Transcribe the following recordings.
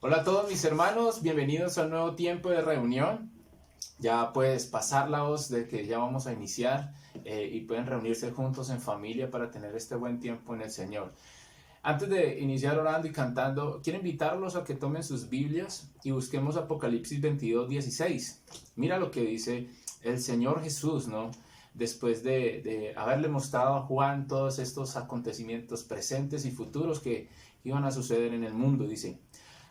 Hola a todos mis hermanos, bienvenidos a un nuevo tiempo de reunión. Ya puedes pasar la voz de que ya vamos a iniciar y pueden reunirse juntos en familia para tener este buen tiempo en el Señor. Antes de iniciar orando y cantando, quiero invitarlos a que tomen sus Biblias y busquemos Apocalipsis 22:16. Mira lo que dice el Señor Jesús, ¿no? Después de haberle mostrado a Juan todos estos acontecimientos presentes y futuros que iban a suceder en el mundo, dice: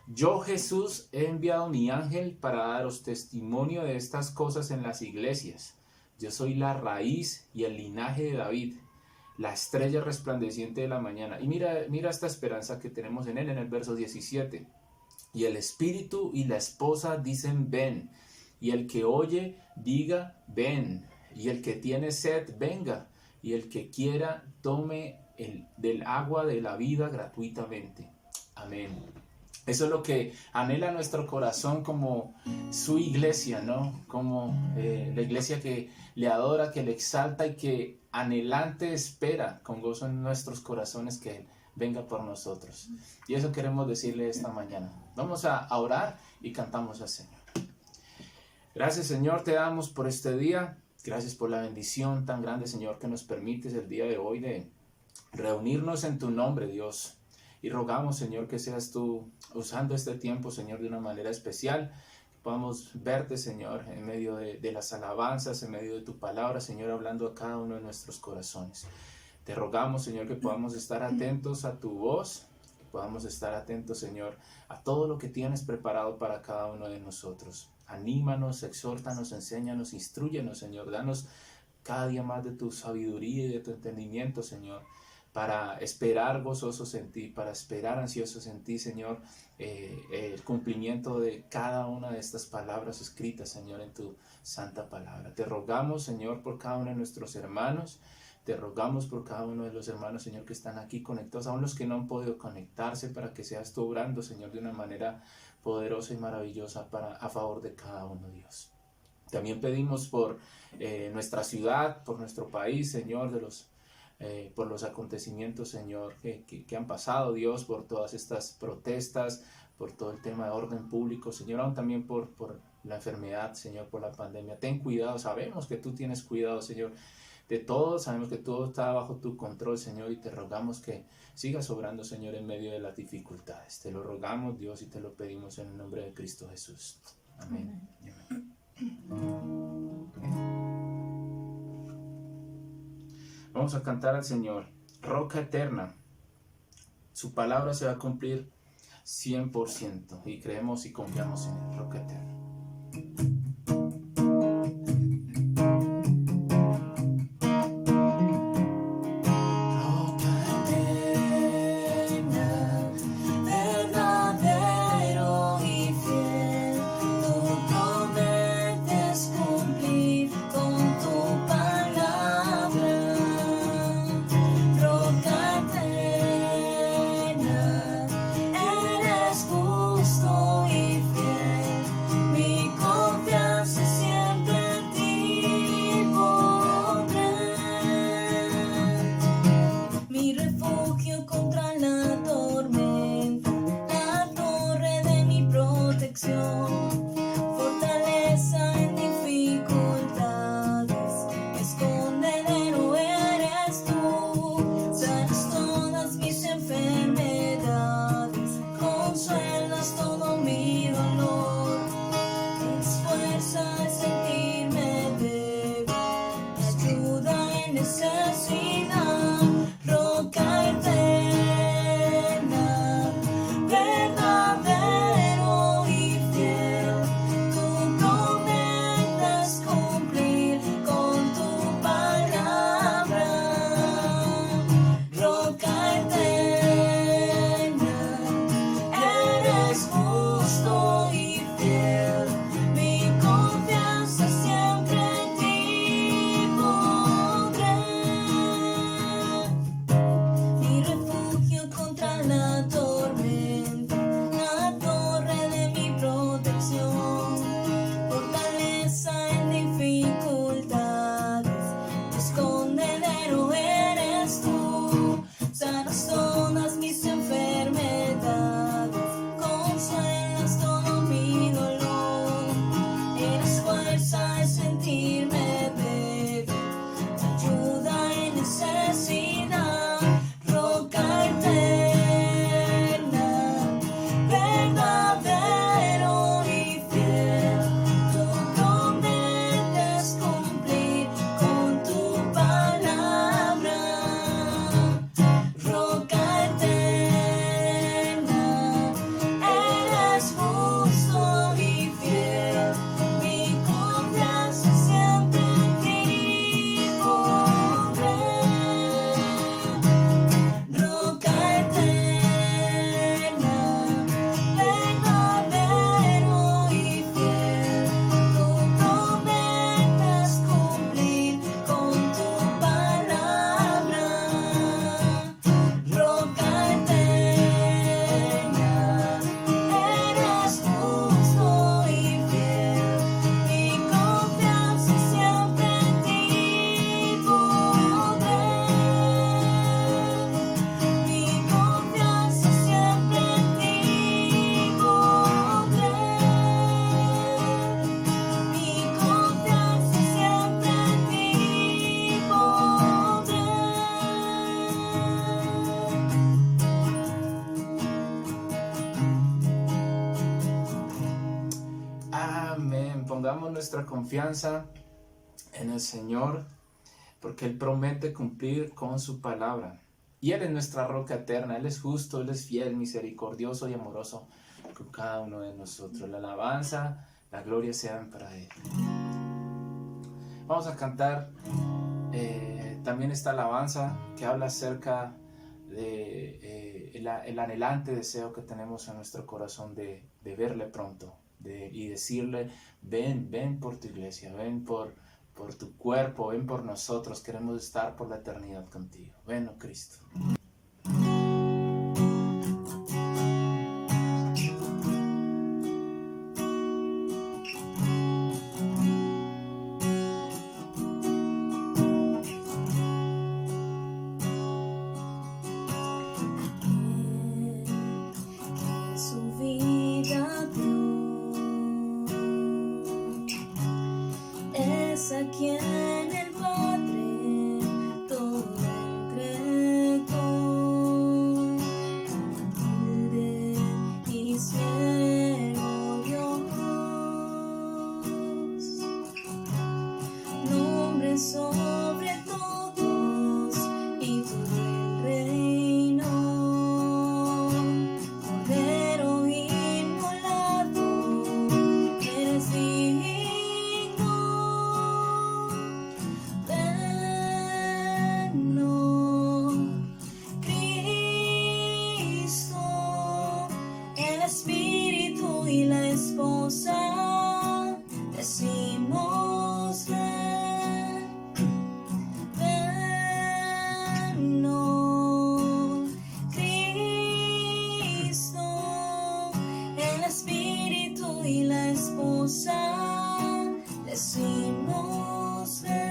Yo, Jesús, he enviado mi ángel para daros testimonio de estas cosas en las iglesias. Yo soy la raíz y el linaje de David, la estrella resplandeciente de la mañana. Y mira esta esperanza que tenemos en él en el verso 17. Y el espíritu y la esposa dicen ven, y el que oye diga ven, y el que tiene sed venga, y el que quiera tome del agua de la vida gratuitamente. Amén. Eso es lo que anhela nuestro corazón como su iglesia, ¿no? Como la iglesia que le adora, que le exalta y que anhelante espera con gozo en nuestros corazones que Él venga por nosotros. Y eso queremos decirle esta mañana. Vamos a orar y cantamos al Señor. Gracias, Señor, te damos por este día. Gracias por la bendición tan grande, Señor, que nos permites el día de hoy de reunirnos en tu nombre, Dios. Y rogamos, Señor, que seas tú usando este tiempo, Señor, de una manera especial. Que podamos verte, Señor, en medio de las alabanzas, en medio de tu palabra, Señor, hablando a cada uno de nuestros corazones. Te rogamos, Señor, que podamos estar atentos a tu voz, que podamos estar atentos, Señor, a todo lo que tienes preparado para cada uno de nosotros. Anímanos, exhórtanos, enséñanos, instrúyenos, Señor. Danos cada día más de tu sabiduría y de tu entendimiento, Señor, para esperar gozosos en ti, para esperar ansiosos en ti, Señor, el cumplimiento de cada una de estas palabras escritas, Señor, en tu santa palabra. Te rogamos, Señor, por cada uno de nuestros hermanos, te rogamos por cada uno de los hermanos, Señor, que están aquí conectados, aún los que no han podido conectarse, para que seas tú obrando, Señor, de una manera poderosa y maravillosa a favor de cada uno, Dios. También pedimos por nuestra ciudad, por nuestro país, Señor, por los acontecimientos, Señor, que han pasado, Dios, por todas estas protestas, por todo el tema de orden público, Señor, aún también por la enfermedad, Señor, por la pandemia. Ten cuidado, sabemos que tú tienes cuidado, Señor, de todo, sabemos que todo está bajo tu control, Señor, y te rogamos que sigas obrando, Señor, en medio de las dificultades. Te lo rogamos, Dios, y te lo pedimos en el nombre de Cristo Jesús. Amén. Vamos a cantar al Señor, Roca Eterna. Su palabra se va a cumplir 100% y creemos y confiamos en él, Roca Eterna. Sanas todas mis enfermedades, consuelo pongamos nuestra confianza en el Señor, porque Él promete cumplir con su palabra. Y Él es nuestra roca eterna, Él es justo, Él es fiel, misericordioso y amoroso con cada uno de nosotros. La alabanza, la gloria sean para Él. Vamos a cantar también esta alabanza que habla acerca de el anhelante deseo que tenemos en nuestro corazón de verle pronto y decirle: ven por tu iglesia, ven por tu cuerpo, ven por nosotros, queremos estar por la eternidad contigo. Ven, oh Cristo. A quien el Padre todo entregó, humilde y siervo Dios, nombre sobre todos y todo el reino, Cordero inmolado, eres digno. Espíritu y la esposa decimos ven, ven, oh Cristo. El Espíritu y la esposa decimos ven.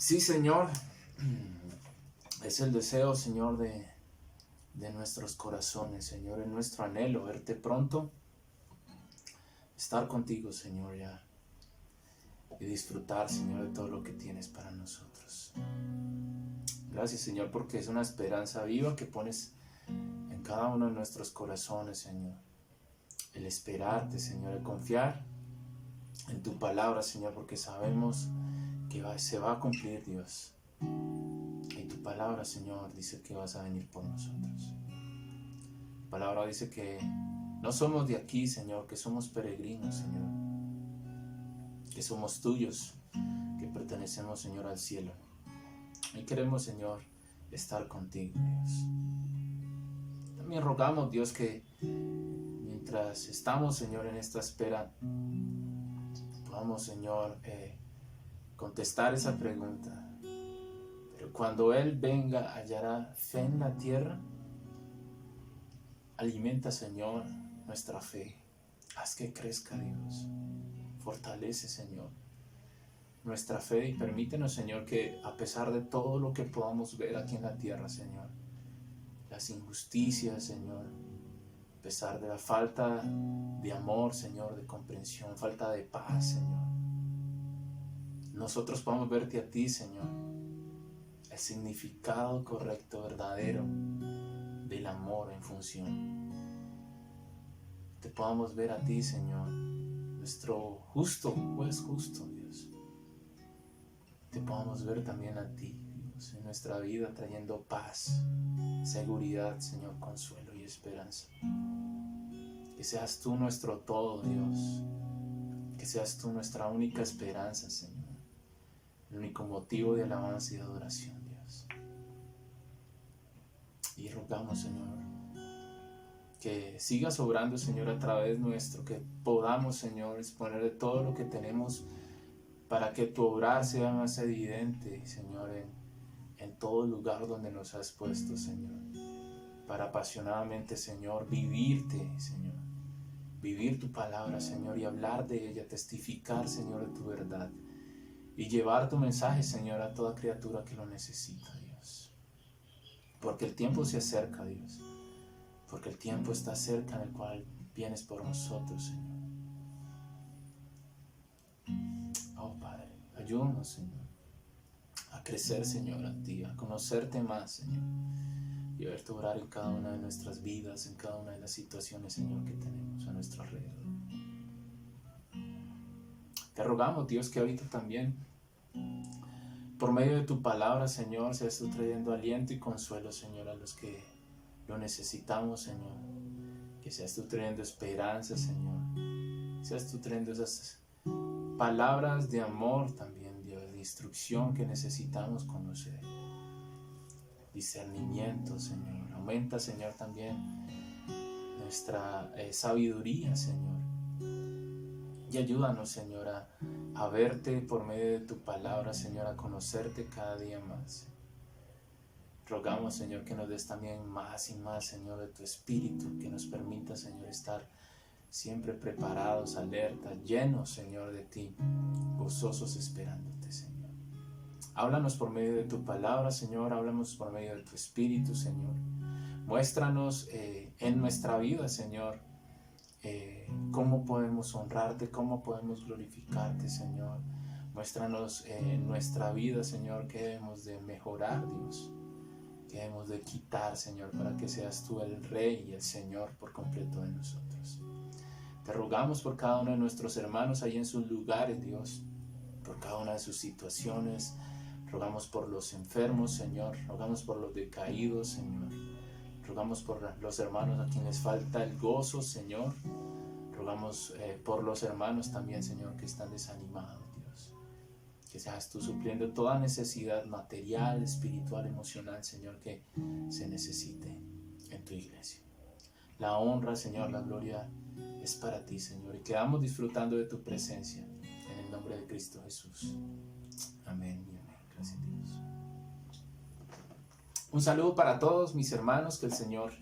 Sí, Señor, es el deseo, Señor, de nuestros corazones, Señor, es nuestro anhelo verte pronto, estar contigo, Señor, ya, y disfrutar, Señor, de todo lo que tienes para nosotros. Gracias, Señor, porque es una esperanza viva que pones en cada uno de nuestros corazones, Señor. El esperarte, Señor, el confiar en tu palabra, Señor, porque sabemos que se va a cumplir, Dios. Y tu palabra, Señor, dice que vas a venir por nosotros. Tu palabra dice que no somos de aquí, Señor, que somos peregrinos, Señor, que somos tuyos, que pertenecemos, Señor, al cielo. Y queremos, Señor, estar contigo, Dios. También rogamos, Dios, que mientras estamos, Señor, en esta espera, podamos, Señor, contestar esa pregunta. Pero cuando Él venga, hallará fe en la tierra. Alimenta, Señor, nuestra fe. Haz que crezca, Dios. Fortalece, Señor, nuestra fe y permítenos, Señor, que a pesar de todo lo que podamos ver aquí en la tierra, Señor, las injusticias, Señor, a pesar de la falta de amor, Señor, de comprensión, falta de paz, Señor, nosotros podamos verte a ti, Señor, el significado correcto, verdadero del amor en función. Te podamos ver a ti, Señor, nuestro justo, juez justo, Dios. Te podamos ver también a ti, Dios, en nuestra vida trayendo paz, seguridad, Señor, consuelo y esperanza. Que seas tú nuestro todo, Dios. Que seas tú nuestra única esperanza, Señor. El único motivo de alabanza y de adoración, Dios. Y rogamos, Señor, que sigas obrando, Señor, a través nuestro, que podamos, Señor, exponer de todo lo que tenemos para que tu obrar sea más evidente, Señor, en todo lugar donde nos has puesto, Señor, para apasionadamente, Señor, vivirte, Señor, vivir tu palabra, Señor, y hablar de ella, testificar, Señor, de tu verdad, y llevar tu mensaje, Señor, a toda criatura que lo necesita, Dios, porque el tiempo se acerca, Dios, porque el tiempo está cerca en el cual vienes por nosotros, Señor. Oh, Padre, ayúdanos, Señor, a crecer, Señor, a ti, a conocerte más, Señor, y a verte obrar en cada una de nuestras vidas, en cada una de las situaciones, Señor, que tenemos a nuestro alrededor. Te rogamos, Dios, que ahorita también, por medio de tu palabra, Señor, seas tú trayendo aliento y consuelo, Señor, a los que lo necesitamos, Señor. Que seas tú trayendo esperanza, Señor. Seas tú trayendo esas palabras de amor también, Dios, de instrucción que necesitamos conocer. Discernimiento, Señor. Aumenta, Señor, también nuestra sabiduría, Señor. Y ayúdanos, Señor, a verte por medio de tu palabra, Señor, a conocerte cada día más. Rogamos, Señor, que nos des también más y más, Señor, de tu Espíritu, que nos permita, Señor, estar siempre preparados, alertas, llenos, Señor, de ti, gozosos esperándote, Señor. Háblanos por medio de tu palabra, Señor, háblanos por medio de tu Espíritu, Señor. Muéstranos en nuestra vida, Señor, cómo podemos honrarte, cómo podemos glorificarte, Señor. Muéstranos en nuestra vida, Señor, qué debemos de mejorar, Dios. Que debemos de quitar, Señor, para que seas tú el Rey y el Señor por completo de nosotros. Te rogamos por cada uno de nuestros hermanos ahí en sus lugares, Dios, por cada una de sus situaciones. Rogamos por los enfermos, Señor. Rogamos por los decaídos, Señor. Rogamos por los hermanos a quienes les falta el gozo, Señor. Rogamos por los hermanos también, Señor, que están desanimados, Dios. Que seas tú supliendo toda necesidad material, espiritual, emocional, Señor, que se necesite en tu iglesia. La honra, Señor, la gloria es para ti, Señor. Y quedamos disfrutando de tu presencia. En el nombre de Cristo Jesús. Amén y amén. Gracias a Dios. Un saludo para todos mis hermanos. Que el Señor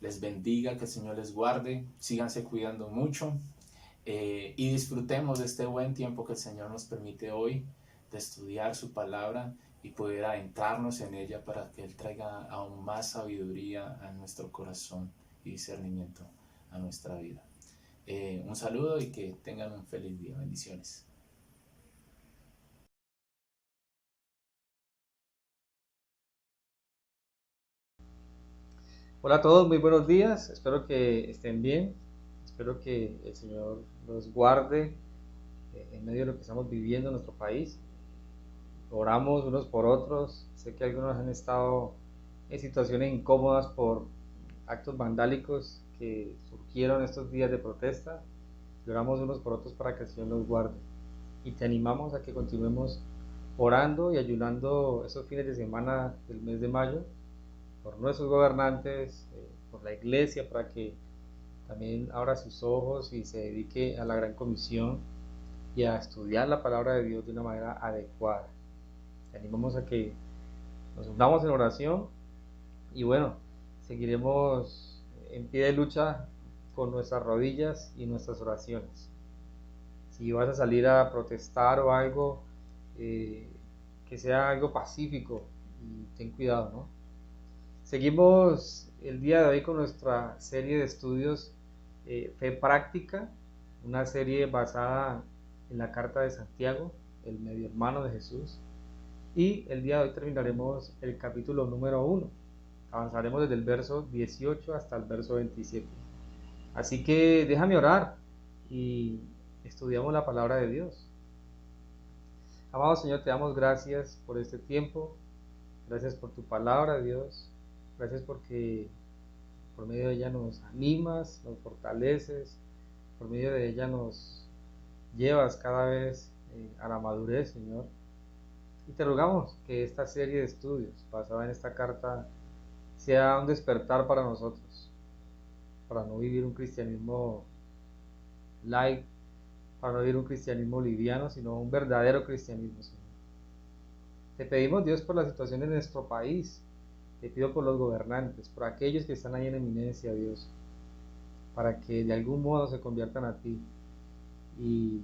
les bendiga, que el Señor les guarde. Síganse cuidando mucho. Y disfrutemos de este buen tiempo que el Señor nos permite hoy de estudiar su palabra y poder adentrarnos en ella para que Él traiga aún más sabiduría a nuestro corazón y discernimiento a nuestra vida. Un saludo y que tengan un feliz día. Bendiciones. Hola a todos, muy buenos días, espero que estén bien, espero que el Señor los guarde en medio de lo que estamos viviendo en nuestro país. Oramos unos por otros, sé que algunos han estado en situaciones incómodas por actos vandálicos que surgieron estos días de protesta. Oramos unos por otros para que el Señor los guarde y te animamos a que continuemos orando y ayunando esos fines de semana del mes de mayo por nuestros gobernantes, por la iglesia, para que también abra sus ojos y se dedique a la gran comisión y a estudiar la palabra de Dios de una manera adecuada. Te animamos a que nos unamos en oración y bueno, seguiremos en pie de lucha con nuestras rodillas y nuestras oraciones. Si vas a salir a protestar o algo, que sea algo pacífico y ten cuidado, ¿no? Seguimos el día de hoy con nuestra serie de estudios Fe Práctica, una serie basada en la carta de Santiago, el medio hermano de Jesús. Y el día de hoy terminaremos el capítulo número 1. Avanzaremos desde el verso 18 hasta el verso 27. Así que déjame orar y estudiamos la palabra de Dios. Amado Señor, te damos gracias por este tiempo. Gracias por tu palabra, Dios. Gracias porque por medio de ella nos animas, nos fortaleces, por medio de ella nos llevas cada vez a la madurez, Señor. Y te rogamos que esta serie de estudios basada en esta carta sea un despertar para nosotros, para no vivir un cristianismo light, para no vivir un cristianismo liviano, sino un verdadero cristianismo, Señor. Te pedimos, Dios, por la situación de nuestro país. Te pido por los gobernantes, por aquellos que están ahí en eminencia, Dios, para que de algún modo se conviertan a ti y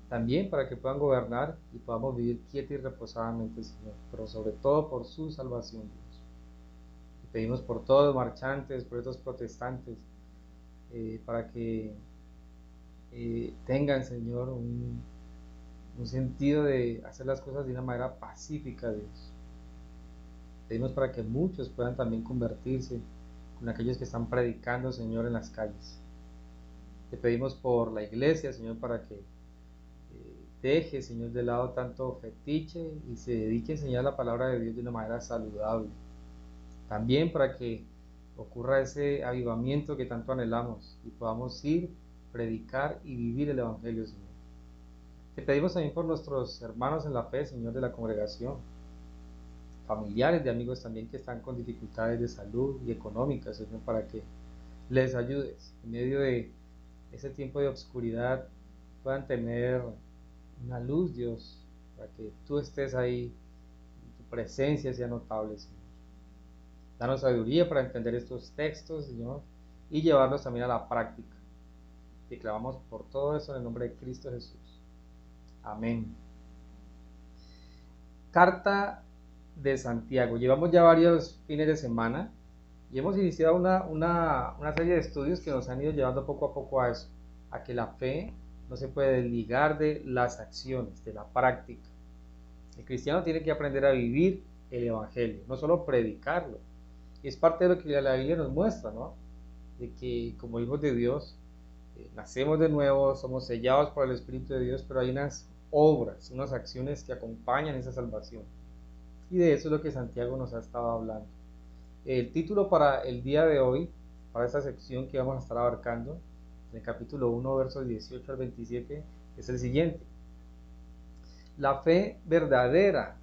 también para que puedan gobernar y podamos vivir quieta y reposadamente, Señor, pero sobre todo por su salvación, Dios. Te pedimos por todos los marchantes, por estos protestantes, para que tengan, Señor, un sentido de hacer las cosas de una manera pacífica, Dios. Pedimos para que muchos puedan también convertirse con aquellos que están predicando, Señor, en las calles. Te pedimos por la iglesia, Señor, para que deje, Señor, de lado tanto fetiche y se dedique a enseñar la palabra de Dios de una manera saludable. También para que ocurra ese avivamiento que tanto anhelamos y podamos ir, predicar y vivir el Evangelio, Señor. Te pedimos también por nuestros hermanos en la fe, Señor, de la congregación, familiares de amigos también que están con dificultades de salud y económicas, Señor, para que les ayudes en medio de ese tiempo de oscuridad, puedan tener una luz, Dios, para que tú estés ahí y tu presencia sea notable, Señor. Danos sabiduría para entender estos textos, Señor, y llevarlos también a la práctica. Te clamamos por todo eso en el nombre de Cristo Jesús. Amén. Carta de Santiago. Llevamos ya varios fines de semana y hemos iniciado una serie de estudios que nos han ido llevando poco a poco a eso, a que la fe no se puede desligar de las acciones, de la práctica. El cristiano tiene que aprender a vivir el Evangelio, no solo predicarlo. Y es parte de lo que la Biblia nos muestra, ¿no? De que como hijos de Dios, nacemos de nuevo, somos sellados por el Espíritu de Dios, pero hay unas obras, unas acciones que acompañan esa salvación. Y de eso es lo que Santiago nos ha estado hablando. El título para el día de hoy, para esta sección que vamos a estar abarcando, en el capítulo 1, versos 18 al 27, es el siguiente. La fe verdadera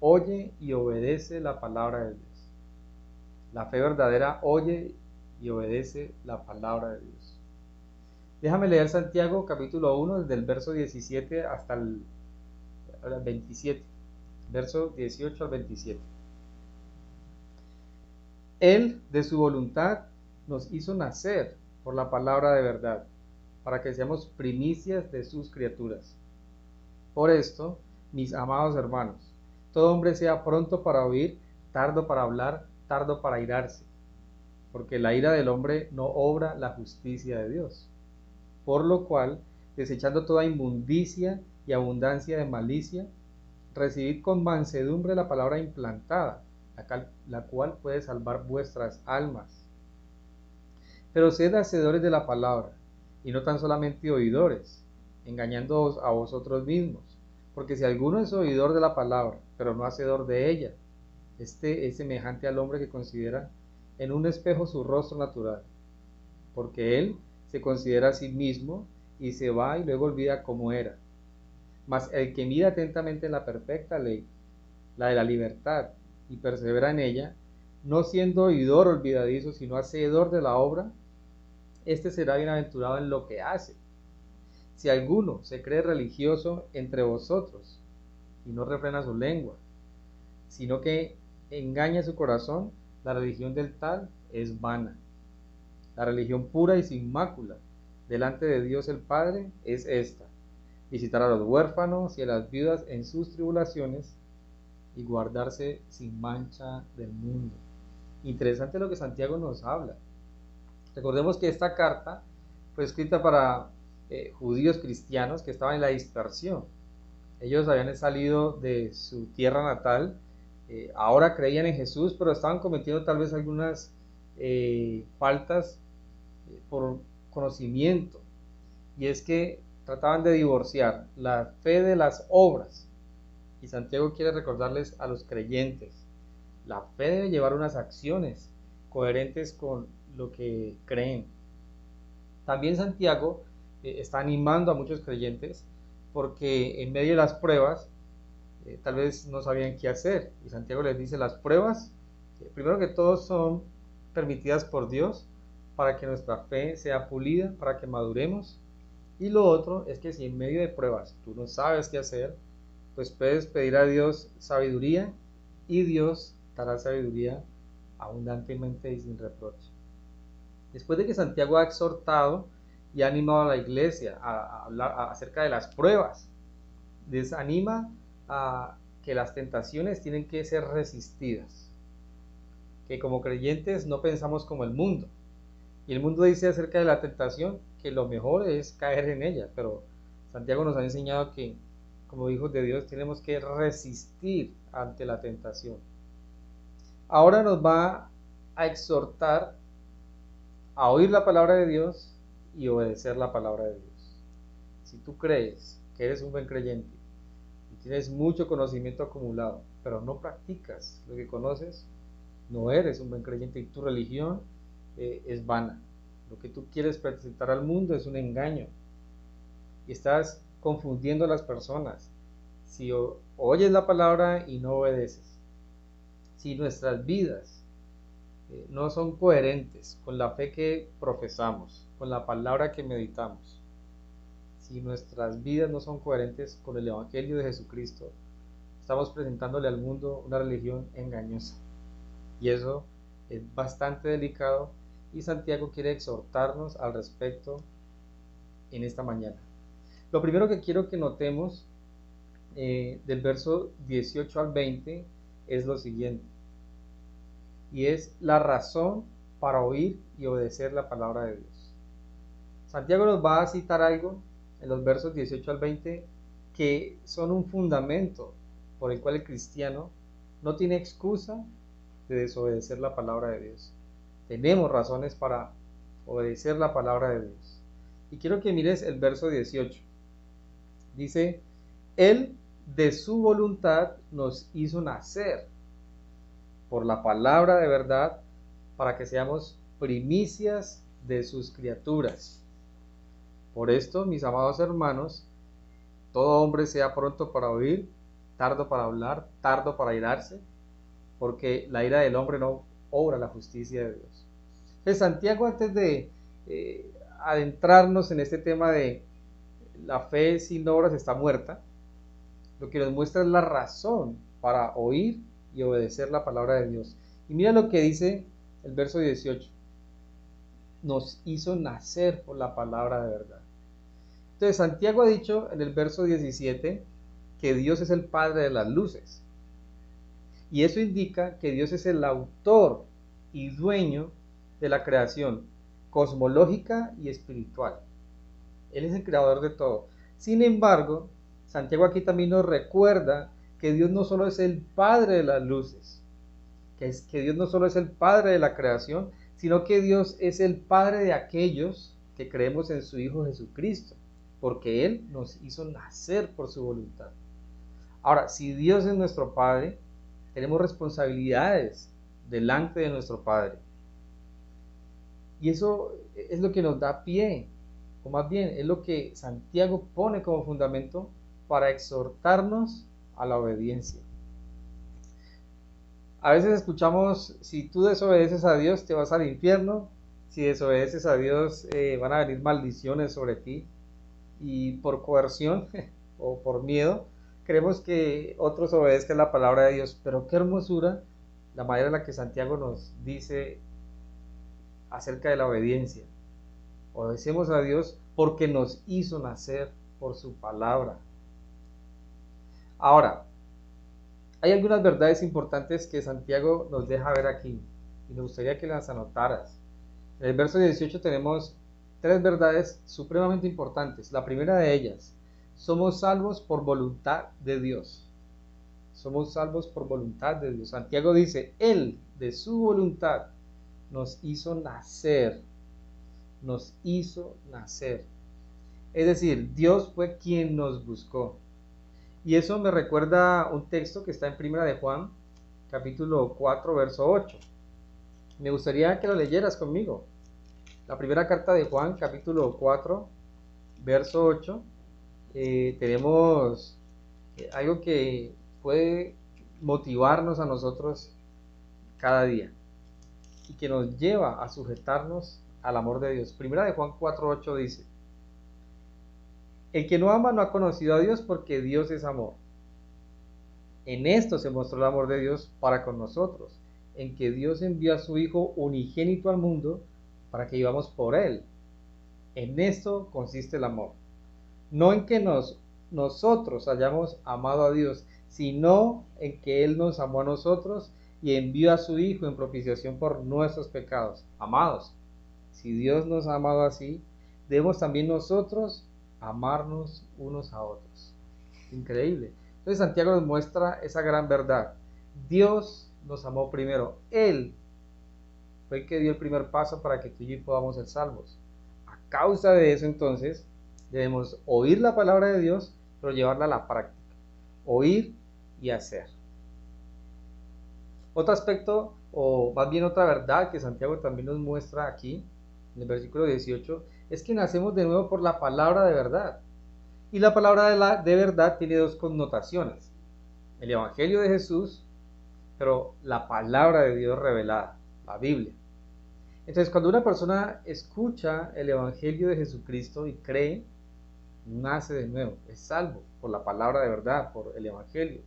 oye y obedece la palabra de Dios. La fe verdadera oye y obedece la palabra de Dios. Déjame leer Santiago capítulo 1 desde el verso 17 hasta el 27. Verso 18 al 27. Él, de su voluntad, nos hizo nacer por la palabra de verdad, para que seamos primicias de sus criaturas. Por esto, mis amados hermanos, todo hombre sea pronto para oír, tardo para hablar, tardo para airarse, porque la ira del hombre no obra la justicia de Dios. Por lo cual, desechando toda inmundicia y abundancia de malicia, recibid con mansedumbre la palabra implantada, la cual puede salvar vuestras almas. Pero sed hacedores de la palabra, y no tan solamente oidores, engañándoos a vosotros mismos. Porque si alguno es oidor de la palabra, pero no hacedor de ella, este es semejante al hombre que considera en un espejo su rostro natural, porque él se considera a sí mismo y se va y luego olvida cómo era. Mas el que mira atentamente en la perfecta ley, la de la libertad, y persevera en ella, no siendo oidor olvidadizo, sino hacedor de la obra, este será bienaventurado en lo que hace. Si alguno se cree religioso entre vosotros y no refrena su lengua, sino que engaña su corazón, la religión del tal es vana. La religión pura y sin mácula delante de Dios el Padre es esta: visitar a los huérfanos y a las viudas en sus tribulaciones y guardarse sin mancha del mundo. Interesante lo que Santiago nos habla. Recordemos que esta carta fue escrita para judíos cristianos que estaban en la dispersión. Ellos habían salido de su tierra natal, ahora creían en Jesús, pero estaban cometiendo tal vez algunas faltas por conocimiento. Y es que trataban de divorciar la fe de las obras. Y Santiago quiere recordarles a los creyentes: la fe debe llevar unas acciones coherentes con lo que creen. También Santiago está animando a muchos creyentes porque en medio de las pruebas tal vez no sabían qué hacer. Y Santiago les dice: las pruebas, primero que todo, son permitidas por Dios para que nuestra fe sea pulida, para que maduremos. Y lo otro es que si en medio de pruebas tú no sabes qué hacer, pues puedes pedir a Dios sabiduría, y Dios dará sabiduría abundantemente y sin reproche. Después de que Santiago ha exhortado y ha animado a la iglesia a hablar acerca de las pruebas, les anima a que las tentaciones tienen que ser resistidas, que como creyentes no pensamos como el mundo. Y el mundo dice acerca de la tentación que lo mejor es caer en ella, pero Santiago nos ha enseñado que como hijos de Dios tenemos que resistir ante la tentación. Ahora nos va a exhortar a oír la palabra de Dios y obedecer la palabra de Dios. Si tú crees que eres un buen creyente y tienes mucho conocimiento acumulado, pero no practicas lo que conoces, no eres un buen creyente y tu religión es vana. Lo que tú quieres presentar al mundo es un engaño y estás confundiendo a las personas. Si oyes la palabra y no obedeces, si nuestras vidas no son coherentes con la fe que profesamos, con la palabra que meditamos, si nuestras vidas no son coherentes con el Evangelio de Jesucristo, estamos presentándole al mundo una religión engañosa. Y eso es bastante delicado y Santiago quiere exhortarnos al respecto en esta mañana. Lo primero que quiero que notemos del verso 18 al 20 es lo siguiente, y es la razón para oír y obedecer la palabra de Dios. Santiago nos va a citar algo en los versos 18 al 20 que son un fundamento por el cual el cristiano no tiene excusa de desobedecer la palabra de Dios. Tenemos razones para obedecer la palabra de Dios. Y quiero que mires el verso 18. Dice: Él de su voluntad nos hizo nacer por la palabra de verdad, para que seamos primicias de sus criaturas. Por esto, mis amados hermanos, todo hombre sea pronto para oír, tardo para hablar, tardo para airarse, porque la ira del hombre no obra la justicia de Dios. Entonces, Santiago, antes de adentrarnos en este tema de la fe sin obras está muerta, lo que nos muestra es la razón para oír y obedecer la palabra de Dios. Y mira lo que dice el verso 18: nos hizo nacer por la palabra de verdad. Entonces Santiago ha dicho en el verso 17 que Dios es el Padre de las luces. Y eso indica que Dios es el autor y dueño de la creación cosmológica y espiritual. Él es el creador de todo. Sin embargo, Santiago aquí también nos recuerda que Dios no solo es el Padre de las luces, que Dios no solo es el Padre de la creación, sino que Dios es el Padre de aquellos que creemos en su Hijo Jesucristo, porque Él nos hizo nacer por su voluntad. Ahora, si Dios es nuestro Padre, tenemos responsabilidades delante de nuestro Padre. Y eso es lo que nos da pie, o más bien es lo que Santiago pone como fundamento para exhortarnos a la obediencia. A veces escuchamos, si tú desobedeces a Dios te vas al infierno, si desobedeces a Dios van a venir maldiciones sobre ti, y por coerción o por miedo queremos que otros obedezcan la palabra de Dios. Pero qué hermosura la manera en la que Santiago nos dice acerca de la obediencia. Obedecemos a Dios porque nos hizo nacer por su palabra. Ahora, hay algunas verdades importantes que Santiago nos deja ver aquí y me gustaría que las anotaras. En el verso 18 tenemos tres verdades supremamente importantes. La primera de ellas: somos salvos por voluntad de Dios. Somos salvos por voluntad de Dios. Santiago dice, Él, de su voluntad, nos hizo nacer. Nos hizo nacer. Es decir, Dios fue quien nos buscó. Y eso me recuerda un texto que está en Primera de Juan, capítulo 4, verso 8. Me gustaría que lo leyeras conmigo. La primera carta de Juan, capítulo 4, verso 8. Tenemos algo que puede motivarnos a nosotros cada día y que nos lleva a sujetarnos al amor de Dios. Primera de Juan 4:8 dice: el que no ama no ha conocido a Dios, porque Dios es amor. En esto se mostró el amor de Dios para con nosotros, en que Dios envió a su Hijo unigénito al mundo para que vivamos por Él. En esto consiste el amor. No en que nosotros hayamos amado a Dios, sino en que Él nos amó a nosotros y envió a su Hijo en propiciación por nuestros pecados. Amados, si Dios nos ha amado así, debemos también nosotros amarnos unos a otros. Increíble. Entonces Santiago nos muestra esa gran verdad. Dios nos amó primero. Él fue el que dio el primer paso para que tú y yo podamos ser salvos. A causa de eso, entonces, debemos oír la palabra de Dios, pero llevarla a la práctica. Oír y hacer. Otro aspecto, o más bien otra verdad que Santiago también nos muestra aquí, en el versículo 18, es que nacemos de nuevo por la palabra de verdad. Y la palabra de verdad tiene dos connotaciones: el Evangelio de Jesús, pero la palabra de Dios revelada, la Biblia. Entonces, cuando una persona escucha el Evangelio de Jesucristo y cree, nace de nuevo, es salvo por la palabra de verdad, por el Evangelio.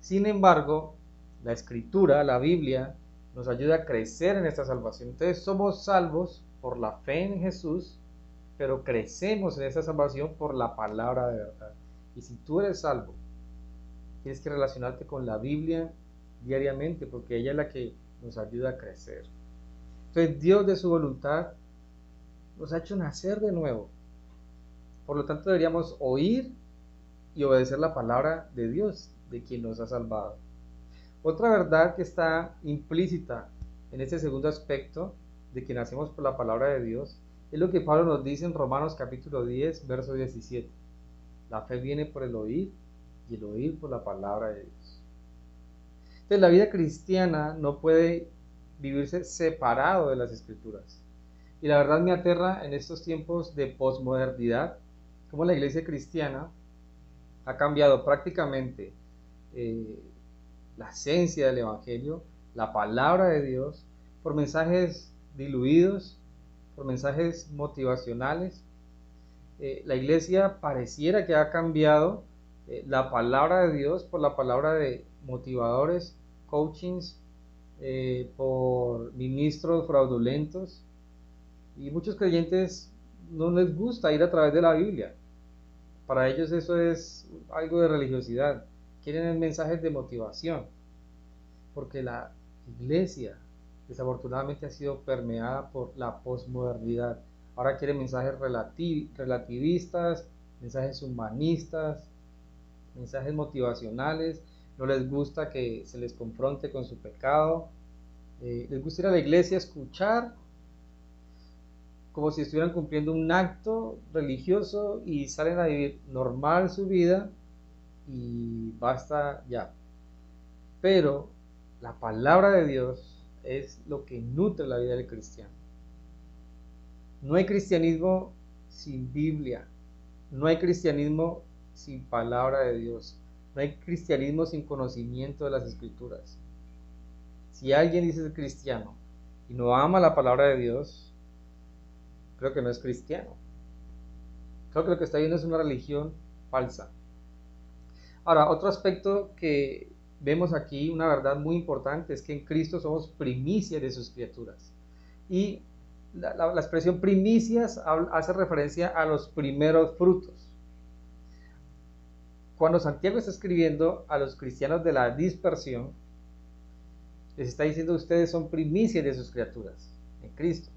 Sin embargo, la Escritura, la Biblia, nos ayuda a crecer en esta salvación. Entonces, somos salvos por la fe en Jesús, pero crecemos en esta salvación por la palabra de verdad. Y si tú eres salvo, tienes que relacionarte con la Biblia diariamente, porque ella es la que nos ayuda a crecer. Entonces, Dios, de su voluntad, nos ha hecho nacer de nuevo. Por lo tanto, deberíamos oír y obedecer la palabra de Dios, de quien nos ha salvado. Otra verdad que está implícita en este segundo aspecto de que nacemos por la palabra de Dios es lo que Pablo nos dice en Romanos capítulo 10, verso 17. La fe viene por el oír y el oír por la palabra de Dios. Entonces, la vida cristiana no puede vivirse separado de las Escrituras. Y la verdad me aterra en estos tiempos de posmodernidad, cómo la iglesia cristiana ha cambiado prácticamente la esencia del Evangelio, la palabra de Dios, por mensajes diluidos, por mensajes motivacionales. La iglesia pareciera que ha cambiado la palabra de Dios por la palabra de motivadores, coachings, por ministros fraudulentos, y muchos creyentes no les gusta ir a través de la Biblia Para ellos eso es algo de religiosidad. Quieren mensajes de motivación, porque la iglesia desafortunadamente ha sido permeada por la posmodernidad. Ahora quieren mensajes relativistas, mensajes humanistas, mensajes motivacionales. No les gusta que se les confronte con su pecado. Les gusta ir a la iglesia a escuchar como si estuvieran cumpliendo un acto religioso y salen a vivir normal su vida y basta ya. Pero la palabra de Dios es lo que nutre la vida del cristiano. No hay cristianismo sin Biblia, no hay cristianismo sin palabra de Dios, no hay cristianismo sin conocimiento de las Escrituras. Si alguien dice ser cristiano y no ama la palabra de Dios, creo que no es cristiano. Creo que lo que está viendo es una religión falsa. Ahora, otro aspecto que vemos aquí, una verdad muy importante, es que en Cristo somos primicias de sus criaturas. Y la expresión primicias hace referencia a los primeros frutos. Cuando Santiago está escribiendo a los cristianos de la dispersión, les está diciendo: ustedes son primicias de sus criaturas en Cristo.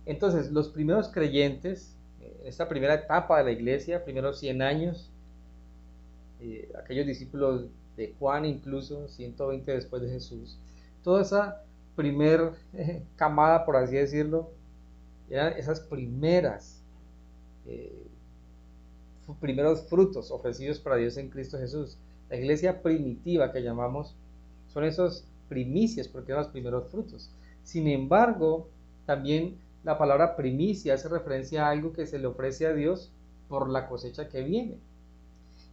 Entonces, los primeros creyentes, en esta primera etapa de la iglesia, primeros 100 años, aquellos discípulos de Juan, incluso 120 después de Jesús, toda esa primer camada, por así decirlo, eran esas primeros frutos ofrecidos para Dios en Cristo Jesús. La iglesia primitiva que llamamos son esos primicias, porque eran los primeros frutos. Sin embargo, también la palabra primicia hace referencia a algo que se le ofrece a Dios por la cosecha que viene.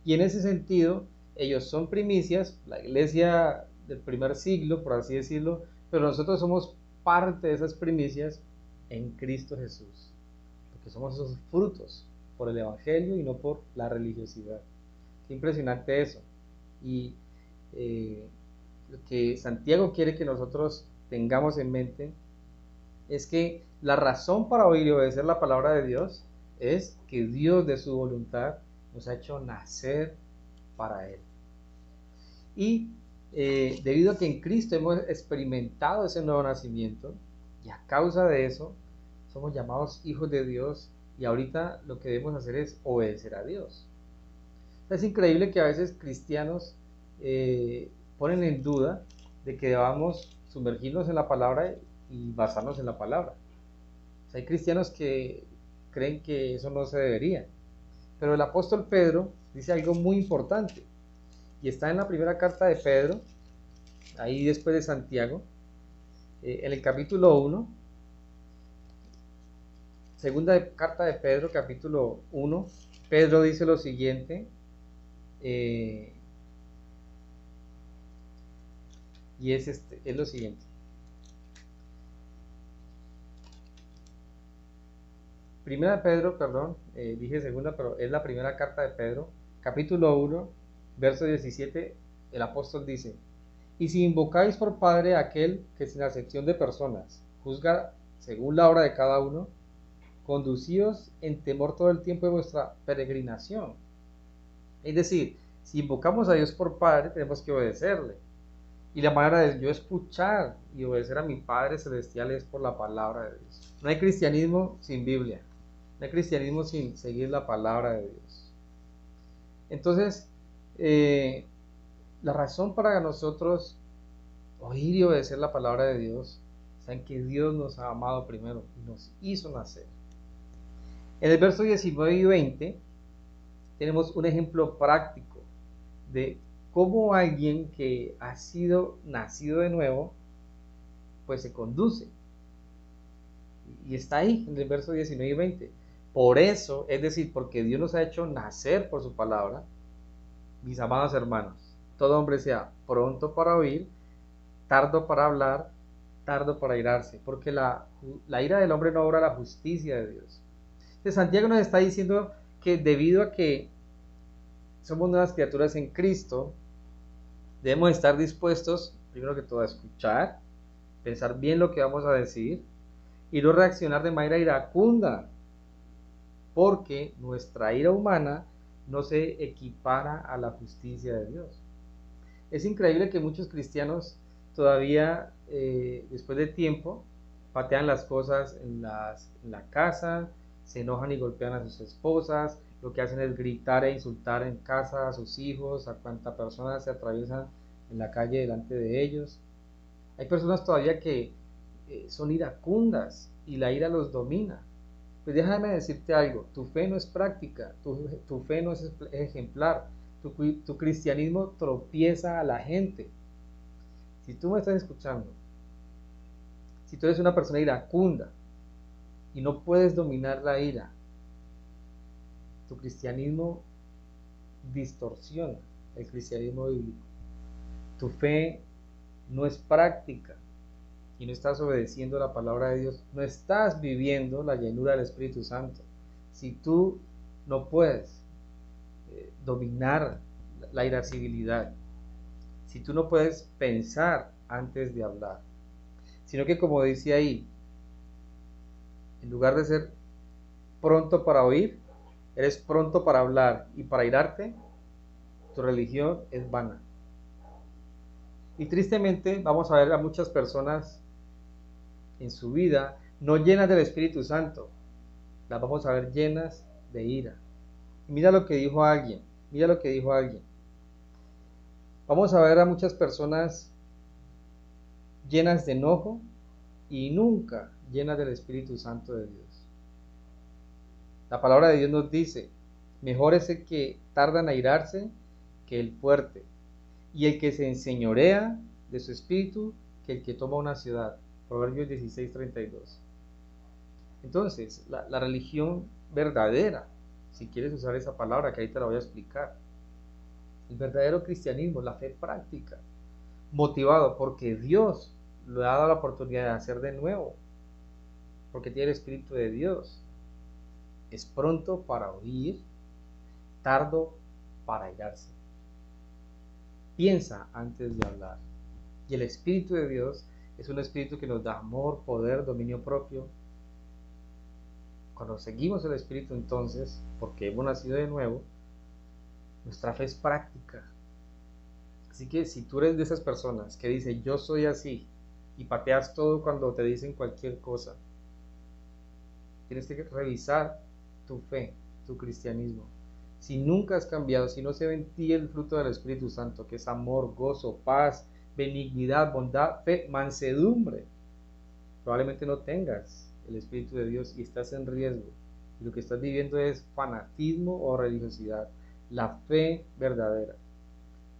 Y en ese sentido, ellos son primicias, la iglesia del primer siglo, por así decirlo, pero nosotros somos parte de esas primicias en Cristo Jesús, porque somos esos frutos por el Evangelio y no por la religiosidad. Qué impresionante eso. Y lo que Santiago quiere que nosotros tengamos en mente es que la razón para oír y obedecer la palabra de Dios es que Dios, de su voluntad, nos ha hecho nacer para Él. Y debido a que en Cristo hemos experimentado ese nuevo nacimiento, y a causa de eso somos llamados hijos de Dios, y ahorita lo que debemos hacer es obedecer a Dios. Es increíble que a veces cristianos ponen en duda de que debamos sumergirnos en la palabra y basarnos en la palabra. O sea, hay cristianos que creen que eso no se debería, pero el apóstol Pedro dice algo muy importante, y está en la primera carta de Pedro, ahí después de Santiago, en el capítulo 1, segunda carta de Pedro, capítulo 1, Pedro dice lo siguiente, y es lo siguiente: primera de Pedro, perdón, dije segunda, pero es la primera carta de Pedro, capítulo 1, verso 17, el apóstol dice: y si invocáis por Padre a aquel que sin acepción de personas juzga según la obra de cada uno, conducíos en temor todo el tiempo de vuestra peregrinación. Es decir, si invocamos a Dios por Padre, tenemos que obedecerle. Y la manera de yo escuchar y obedecer a mi Padre Celestial es por la palabra de Dios. No hay cristianismo sin Biblia. No hay cristianismo sin seguir la palabra de Dios. Entonces, la razón para nosotros oír y obedecer la palabra de Dios está en que Dios nos ha amado primero y nos hizo nacer. En el verso 19 y 20 tenemos un ejemplo práctico de cómo alguien que ha sido nacido de nuevo pues se conduce, y está ahí en el verso 19 y 20. Por eso, es decir, porque Dios nos ha hecho nacer por su palabra, mis amados hermanos, todo hombre sea pronto para oír, tardo para hablar, tardo para irarse, porque la ira del hombre no obra la justicia de Dios. Entonces, Santiago nos está diciendo que debido a que somos nuevas criaturas en Cristo, debemos estar dispuestos, primero que todo, a escuchar, pensar bien lo que vamos a decir y no reaccionar de manera iracunda, porque nuestra ira humana no se equipara a la justicia de Dios. Es increíble que muchos cristianos todavía, después de tiempo, patean las cosas en la casa, se enojan y golpean a sus esposas, lo que hacen es gritar e insultar en casa a sus hijos, a cuanta persona se atraviesa en la calle delante de ellos. Hay personas todavía que son iracundas y la ira los domina. Pues déjame decirte algo, tu fe no es práctica, tu fe no es ejemplar, tu cristianismo tropieza a la gente. Si tú me estás escuchando, si tú eres una persona iracunda y no puedes dominar la ira, tu cristianismo distorsiona el cristianismo bíblico. Tu fe no es práctica y no estás obedeciendo la palabra de Dios, no estás viviendo la llenura del Espíritu Santo. Si tú no puedes dominar la irascibilidad, si tú no puedes pensar antes de hablar, sino que, como dice ahí, en lugar de ser pronto para oír, eres pronto para hablar y para irarte, tu religión es vana. Y tristemente vamos a ver a muchas personas en su vida no llenas del Espíritu Santo, las vamos a ver llenas de ira. Y mira lo que dijo alguien, Vamos a ver a muchas personas llenas de enojo y nunca llenas del Espíritu Santo de Dios. La palabra de Dios nos dice, mejor es el que tarda en airarse que el fuerte, y el que se enseñorea de su espíritu que el que toma una ciudad. Proverbios 16:32. Entonces, la religión verdadera, si quieres usar esa palabra que ahí te la voy a explicar, el verdadero cristianismo, la fe práctica, motivado porque Dios le ha dado la oportunidad de hacer de nuevo, porque tiene el Espíritu de Dios, es pronto para oír, tardo para airarse. Piensa antes de hablar. Y el Espíritu de Dios es un Espíritu que nos da amor, poder, dominio propio. Cuando seguimos el Espíritu, entonces, porque hemos nacido de nuevo, nuestra fe es práctica. Así que si tú eres de esas personas que dicen yo soy así y pateas todo cuando te dicen cualquier cosa, tienes que revisar tu fe, tu cristianismo. Si nunca has cambiado, si no se ve en ti el fruto del Espíritu Santo, que es amor, gozo, paz, benignidad, bondad, fe, mansedumbre, probablemente no tengas el Espíritu de Dios y estás en riesgo. Y lo que estás viviendo es fanatismo o religiosidad. La fe verdadera.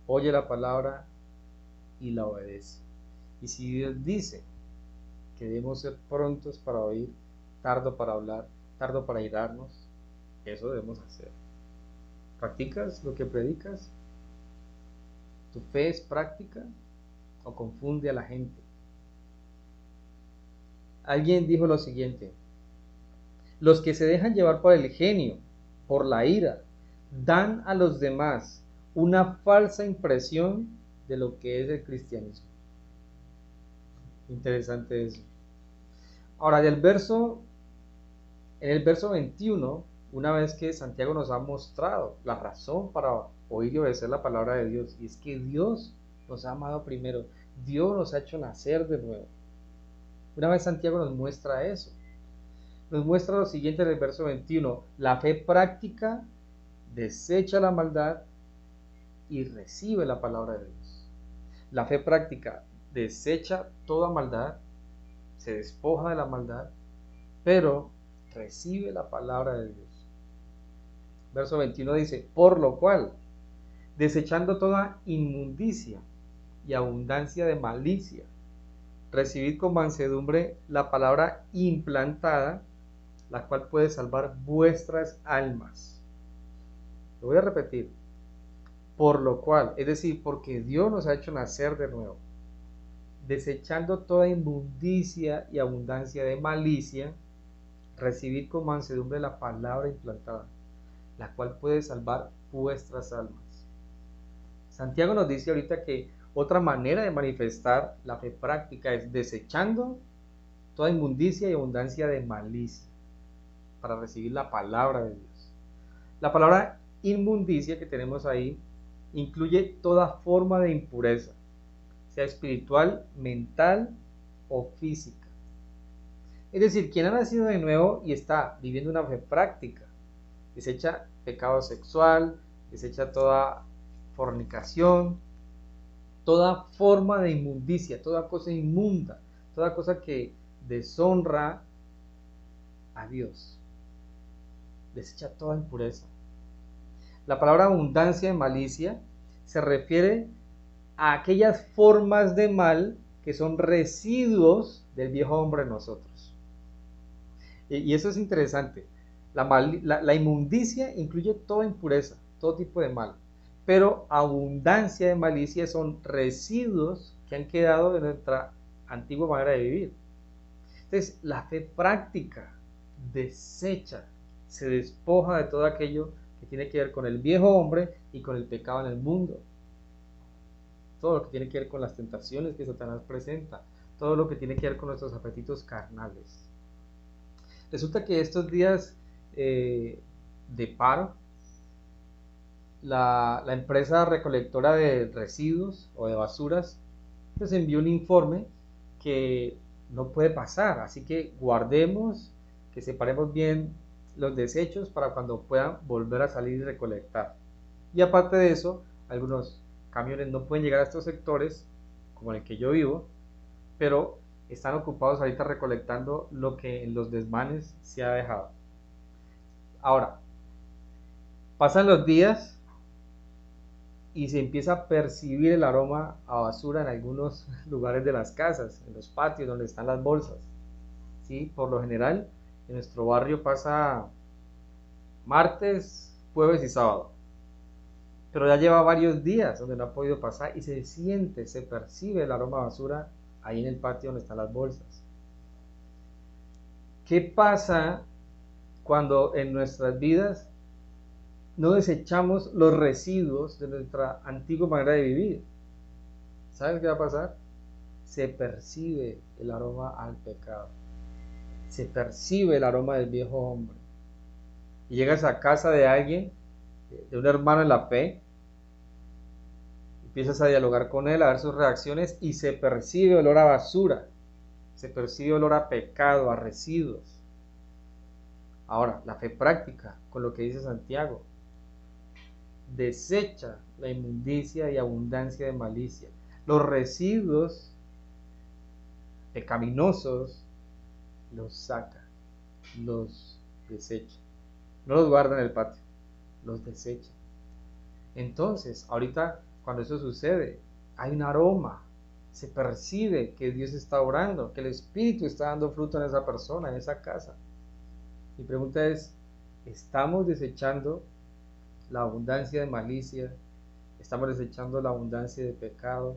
Oye la palabra y la obedece. Y si Dios dice que debemos ser prontos para oír, tardo para hablar, tardo para irarnos, eso debemos hacer. ¿Practicas lo que predicas? ¿Tu fe es práctica o confunde a la gente? Alguien dijo lo siguiente: los que se dejan llevar por el genio, por la ira, dan a los demás una falsa impresión de lo que es el cristianismo. Interesante eso. Ahora, en el verso 21, una vez que Santiago nos ha mostrado la razón para oír y obedecer la palabra de Dios, y es que Dios nos ha amado primero, Dios nos ha hecho nacer de nuevo. Una vez Santiago nos muestra eso, nos muestra lo siguiente en el verso 21, la fe práctica desecha la maldad y recibe la palabra de Dios. La fe práctica desecha toda maldad, se despoja de la maldad, pero recibe la palabra de Dios. Verso 21 dice, por lo cual, desechando toda inmundicia y abundancia de malicia, recibid con mansedumbre la palabra implantada, la cual puede salvar vuestras almas. Lo voy a repetir. Por lo cual, es decir, porque Dios nos ha hecho nacer de nuevo, desechando toda inmundicia y abundancia de malicia, recibid con mansedumbre la palabra implantada, la cual puede salvar vuestras almas. Santiago nos dice ahorita que otra manera de manifestar la fe práctica es desechando toda inmundicia y abundancia de malicia para recibir la palabra de Dios. La palabra inmundicia que tenemos ahí incluye toda forma de impureza, sea espiritual, mental o física. Es decir, quien ha nacido de nuevo y está viviendo una fe práctica, desecha pecado sexual, desecha toda fornicación, toda forma de inmundicia, toda cosa inmunda, toda cosa que deshonra a Dios. Desecha toda impureza. La palabra abundancia de malicia se refiere a aquellas formas de mal que son residuos del viejo hombre en nosotros. Y eso es interesante. La inmundicia incluye toda impureza, todo tipo de mal. Pero abundancia de malicia son residuos que han quedado de nuestra antigua manera de vivir. Entonces, la fe práctica desecha, se despoja de todo aquello que tiene que ver con el viejo hombre y con el pecado en el mundo. Todo lo que tiene que ver con las tentaciones que Satanás presenta, todo lo que tiene que ver con nuestros apetitos carnales. Resulta que estos días de paro, la empresa recolectora de residuos o de basuras pues envió un informe que no puede pasar, así que guardemos, que separemos bien los desechos para cuando puedan volver a salir y recolectar. Y aparte de eso, algunos camiones no pueden llegar a estos sectores, como en el que yo vivo, pero están ocupados ahorita recolectando lo que en los desmanes se ha dejado. Ahora, pasan los días y se empieza a percibir el aroma a basura en algunos lugares de las casas, en los patios donde están las bolsas. ¿Sí? Por lo general, en nuestro barrio pasa martes, jueves y sábado. Pero ya lleva varios días donde no ha podido pasar y se siente, se percibe el aroma a basura ahí en el patio donde están las bolsas. ¿Qué pasa cuando en nuestras vidas no desechamos los residuos de nuestra antigua manera de vivir? ¿Sabes qué va a pasar? Se percibe el aroma al pecado. Se percibe el aroma del viejo hombre. Y llegas a casa de alguien, de un hermano en la fe, empiezas a dialogar con él, a ver sus reacciones y se percibe olor a basura, se percibe olor a pecado, a residuos. Ahora, la fe práctica, con lo que dice Santiago, desecha la inmundicia y abundancia de malicia. Los residuos pecaminosos los saca, los desecha. No los guarda en el patio, los desecha. Entonces, ahorita cuando eso sucede, hay un aroma, se percibe que Dios está obrando, que el Espíritu está dando fruto en esa persona, en esa casa. Mi pregunta es, ¿estamos desechando la abundancia de malicia? ¿Estamos desechando la abundancia de pecado?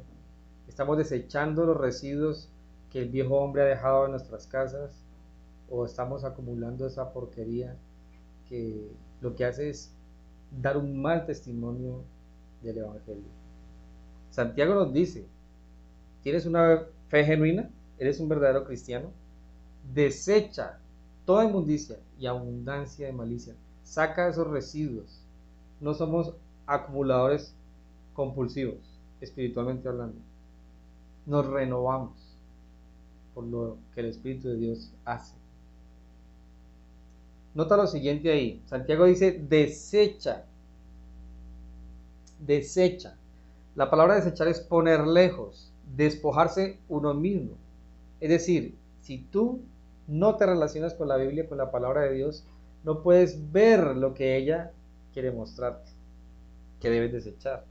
¿Estamos desechando los residuos que el viejo hombre ha dejado en nuestras casas? ¿O estamos acumulando esa porquería que lo que hace es dar un mal testimonio del Evangelio? Santiago nos dice, ¿tienes una fe genuina? ¿Eres un verdadero cristiano? Desecha toda inmundicia y abundancia de malicia. Saca esos residuos. No somos acumuladores compulsivos, espiritualmente hablando. Nos renovamos por lo que el Espíritu de Dios hace. Nota lo siguiente ahí. Santiago dice, desecha. Desecha. La palabra desechar es poner lejos, despojarse uno mismo. Es decir, si tú no te relacionas con la Biblia, con la palabra de Dios, no puedes ver lo que ella quiere mostrarte, que debes desechar.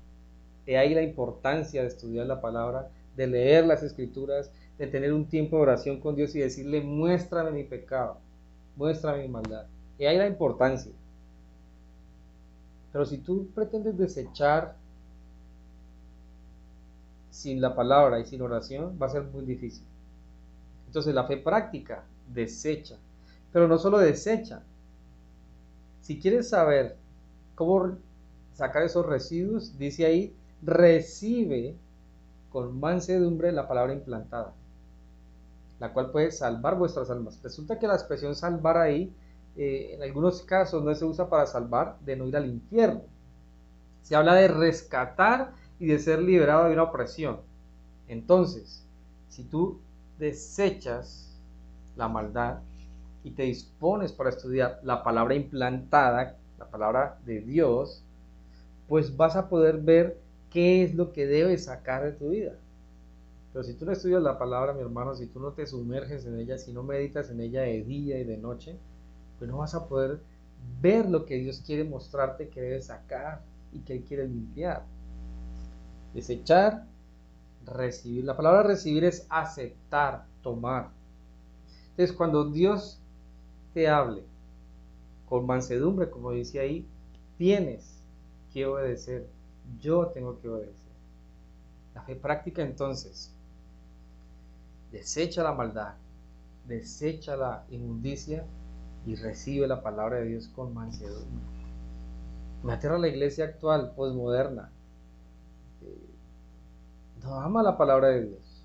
He ahí la importancia de estudiar la palabra, de leer las escrituras, de tener un tiempo de oración con Dios y decirle, muéstrame mi pecado, muéstrame mi maldad. He ahí la importancia. Pero si tú pretendes desechar sin la palabra y sin oración, va a ser muy difícil. Entonces la fe práctica desecha, pero no solo desecha. Si quieres saber cómo sacar esos residuos, dice ahí, recibe con mansedumbre la palabra implantada, la cual puede salvar vuestras almas. Resulta que la expresión salvar ahí en algunos casos no se usa para salvar, de no ir al infierno. Se habla de rescatar y de ser liberado de una opresión. Entonces, si tú desechas la maldad y te dispones para estudiar la palabra implantada, la palabra de Dios, pues vas a poder ver qué es lo que debes sacar de tu vida. Pero si tú no estudias la palabra, mi hermano, si tú no te sumerges en ella, si no meditas en ella de día y de noche, pues no vas a poder ver lo que Dios quiere mostrarte que debes sacar y que Él quiere limpiar. Desechar, recibir. La palabra recibir es aceptar, tomar. Entonces, cuando Dios te hable con mansedumbre, como dice ahí, tienes que obedecer. Yo tengo que obedecer. La fe práctica, entonces, desecha la maldad, desecha la inmundicia y recibe la palabra de Dios con mansedumbre. Me aterra la iglesia actual, posmoderna. No ama la palabra de Dios.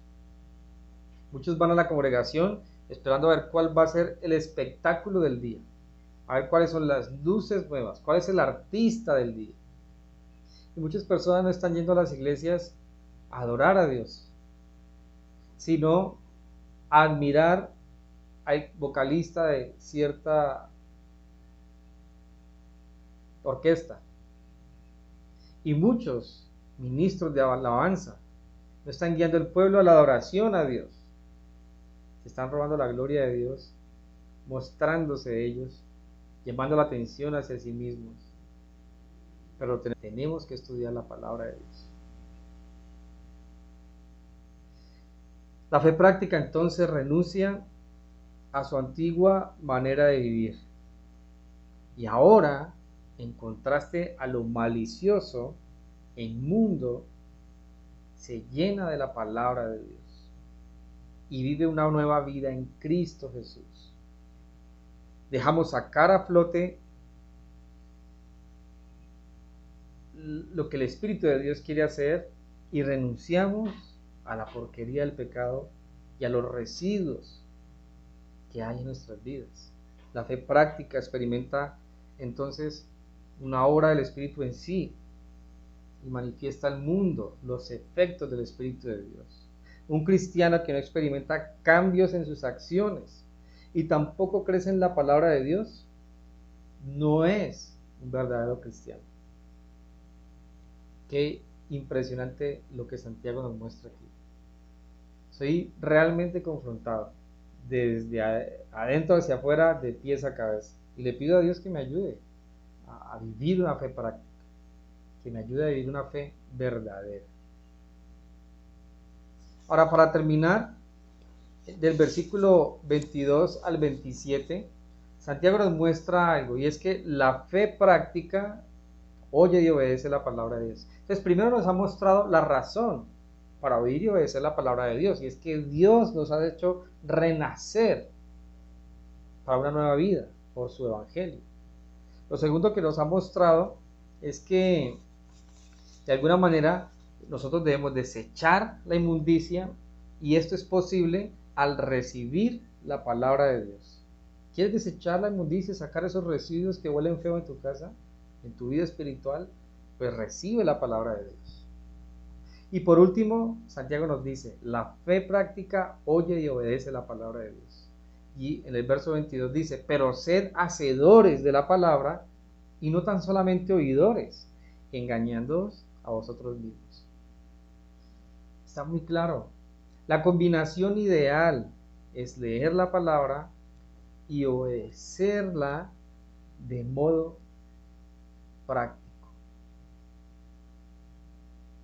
Muchos van a la congregación esperando a ver cuál va a ser el espectáculo del día, a ver cuáles son las luces nuevas, cuál es el artista del día. Y muchas personas no están yendo a las iglesias a adorar a Dios, sino a admirar al vocalista de cierta orquesta. Y muchos ministros de alabanza no están guiando al pueblo a la adoración a Dios. Se están robando la gloria de Dios, mostrándose ellos, llamando la atención hacia sí mismos. Pero tenemos que estudiar la palabra de Dios. La fe práctica entonces renuncia a su antigua manera de vivir. Y ahora, en contraste a lo malicioso, el mundo se llena de la palabra de Dios y vive una nueva vida en Cristo Jesús. Dejamos sacar a flote lo que el Espíritu de Dios quiere hacer y renunciamos a la porquería del pecado y a los residuos que hay en nuestras vidas. La fe práctica experimenta entonces una obra del Espíritu en sí y manifiesta al mundo los efectos del Espíritu de Dios. Un cristiano que no experimenta cambios en sus acciones y tampoco crece en la palabra de Dios no es un verdadero cristiano. Qué impresionante lo que Santiago nos muestra aquí. Soy realmente confrontado desde adentro hacia afuera, de pies a cabeza, y le pido a Dios que me ayude a vivir una fe práctica, que me ayude a vivir una fe verdadera. Ahora, para terminar, del versículo 22 al 27, Santiago nos muestra algo, y es que la fe práctica oye y obedece la palabra de Dios. Entonces, primero nos ha mostrado la razón para oír y obedecer la palabra de Dios, y es que Dios nos ha hecho renacer para una nueva vida por su evangelio. Lo segundo que nos ha mostrado es que de alguna manera nosotros debemos desechar la inmundicia, y esto es posible al recibir la palabra de Dios. ¿Quieres desechar la inmundicia, sacar esos residuos que huelen feo en tu casa, en tu vida espiritual? Pues recibe la palabra de Dios. Y por último, Santiago nos dice, la fe práctica oye y obedece la palabra de Dios. Y en el verso 22 dice, pero sed hacedores de la palabra y no tan solamente oidores, engañándoos a vosotros mismos. Está muy claro. La combinación ideal es leer la palabra y obedecerla de modo práctico.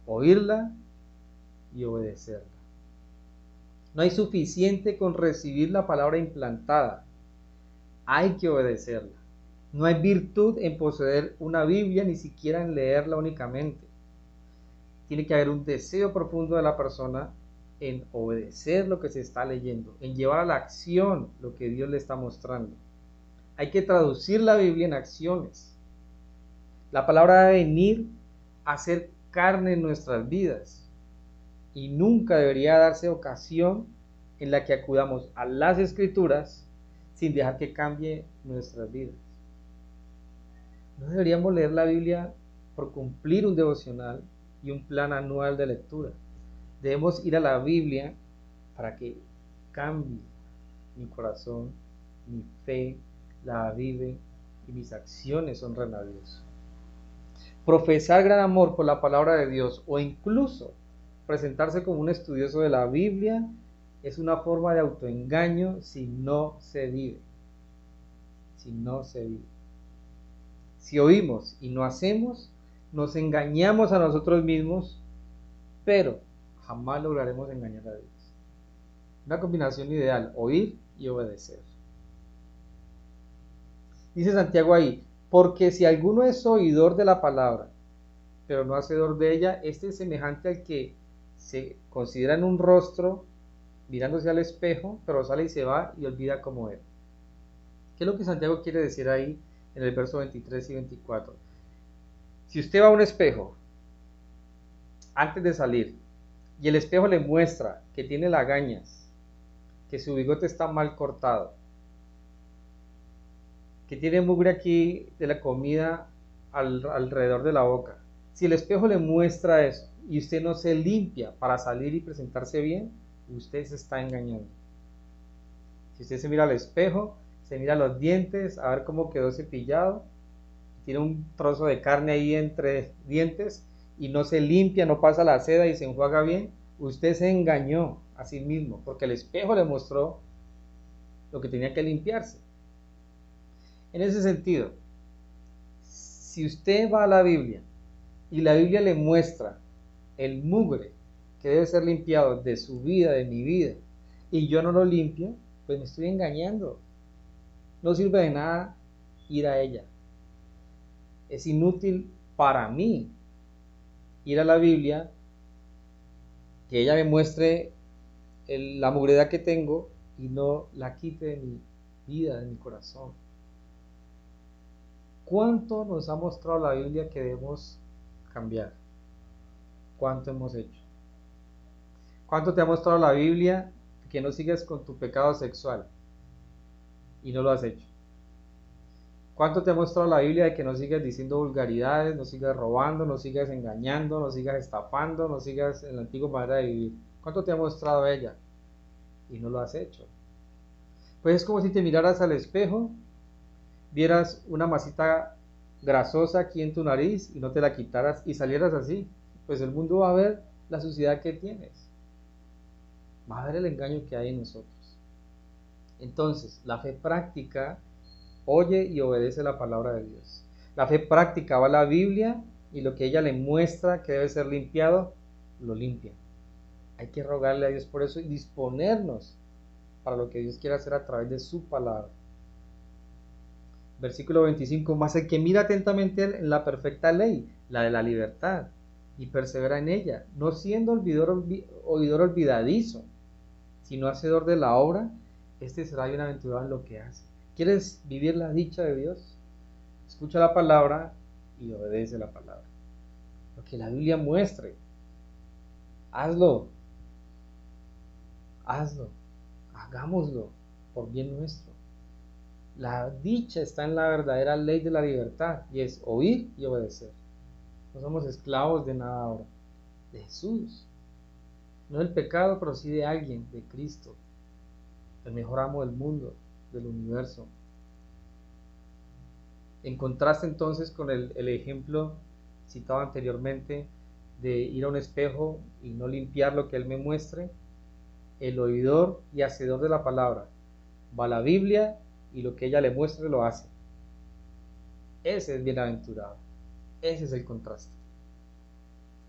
Oírla y obedecerla. No hay suficiente con recibir la palabra implantada. Hay que obedecerla. No hay virtud en poseer una Biblia, ni siquiera en leerla únicamente. Tiene que haber un deseo profundo de la persona en obedecer lo que se está leyendo, en llevar a la acción lo que Dios le está mostrando. Hay que traducir la Biblia en acciones. La palabra debe venir a ser carne en nuestras vidas, y nunca debería darse ocasión en la que acudamos a las Escrituras sin dejar que cambie nuestras vidas. No deberíamos leer la Biblia por cumplir un devocional y un plan anual de lectura. Debemos ir a la Biblia para que cambie mi corazón, mi fe, la avive y mis acciones honren a Dios. Profesar gran amor por la palabra de Dios o incluso presentarse como un estudioso de la Biblia es una forma de autoengaño si no se vive. Si no se vive. Si oímos y no hacemos, nos engañamos a nosotros mismos, pero jamás lograremos engañar a Dios. Una combinación ideal, oír y obedecer. Dice Santiago ahí, porque si alguno es oidor de la palabra, pero no hacedor de ella, este es semejante al que se considera en un rostro, mirándose al espejo, pero sale y se va y olvida cómo era. ¿Qué es lo que Santiago quiere decir ahí en el verso 23 y 24? Si usted va a un espejo antes de salir y el espejo le muestra que tiene lagañas, que su bigote está mal cortado, que tiene mugre aquí de la comida alrededor de la boca, si el espejo le muestra eso y usted no se limpia para salir y presentarse bien, usted se está engañando. Si usted se mira al espejo, se mira los dientes, a ver cómo quedó cepillado, tiene un trozo de carne ahí entre dientes y no se limpia, no pasa la seda y se enjuaga bien, usted se engañó a sí mismo, porque el espejo le mostró lo que tenía que limpiarse. En ese sentido, si usted va a la Biblia y la Biblia le muestra el mugre que debe ser limpiado de su vida, de mi vida, y yo no lo limpio, pues me estoy engañando. No sirve de nada ir a ella. Es inútil para mí ir a la Biblia, que ella me muestre la mugredad que tengo y no la quite de mi vida, de mi corazón. ¿Cuánto nos ha mostrado la Biblia que debemos cambiar? ¿Cuánto hemos hecho? ¿Cuánto te ha mostrado la Biblia que no sigas con tu pecado sexual y no lo has hecho? ¿Cuánto te ha mostrado la Biblia de que no sigas diciendo vulgaridades, no sigas robando, no sigas engañando, no sigas estafando, no sigas en la antigua manera de vivir? ¿Cuánto te ha mostrado ella y no lo has hecho? Pues es como si te miraras al espejo, vieras una masita grasosa aquí en tu nariz y no te la quitaras y salieras así. Pues el mundo va a ver la suciedad que tienes, va a ver el engaño que hay en nosotros. Entonces, la fe práctica oye y obedece la palabra de Dios. La fe práctica va a la Biblia y lo que ella le muestra que debe ser limpiado, lo limpia. Hay que rogarle a Dios por eso y disponernos para lo que Dios quiere hacer a través de su palabra. Versículo 25, mas el que mira atentamente en la perfecta ley, la de la libertad, y persevera en ella, no siendo oidor olvidadizo, sino hacedor de la obra, este será bienaventurado en lo que hace. ¿Quieres vivir la dicha de Dios? Escucha la palabra y obedece la palabra. Lo que la Biblia muestre, hazlo, hagámoslo por bien nuestro. La dicha está en la verdadera ley de la libertad y es oír y obedecer. No somos esclavos de nada ahora, de Jesús. No del pecado, pero sí de alguien, de Cristo, el mejor amo del mundo, del universo. En contraste entonces con el ejemplo citado anteriormente de ir a un espejo y no limpiar lo que Él me muestre, el oidor y hacedor de la palabra va a la Biblia y lo que ella le muestre lo hace. Ese es bienaventurado. Ese es el contraste.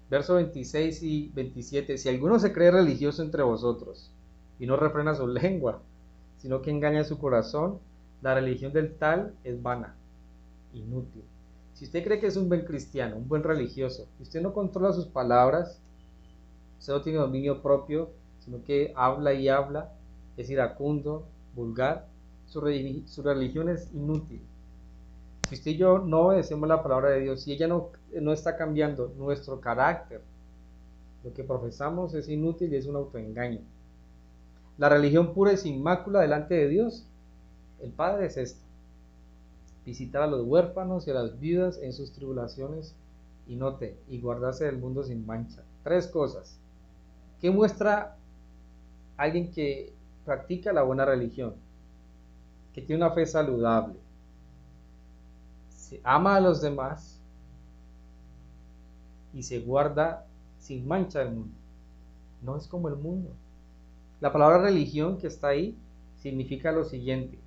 Versos 26 y 27. Si alguno se cree religioso entre vosotros y no refrena su lengua, sino que engaña su corazón, la religión del tal es vana, inútil. Si usted cree que es un buen cristiano, un buen religioso, y usted no controla sus palabras, usted no tiene dominio propio, sino que habla y habla, es iracundo, vulgar, su religión es inútil. Si usted y yo no obedecemos la palabra de Dios, si ella no está cambiando nuestro carácter, lo que profesamos es inútil y es un autoengaño. La religión pura y sin mácula delante de Dios El Padre es esto: visitar a los huérfanos y a las viudas en sus tribulaciones, y guardarse del mundo sin mancha. 3 cosas. ¿Qué muestra alguien que practica la buena religión? Que tiene una fe saludable, se ama a los demás y se guarda sin mancha del mundo. No es como el mundo. La palabra religión que está ahí significa lo siguiente: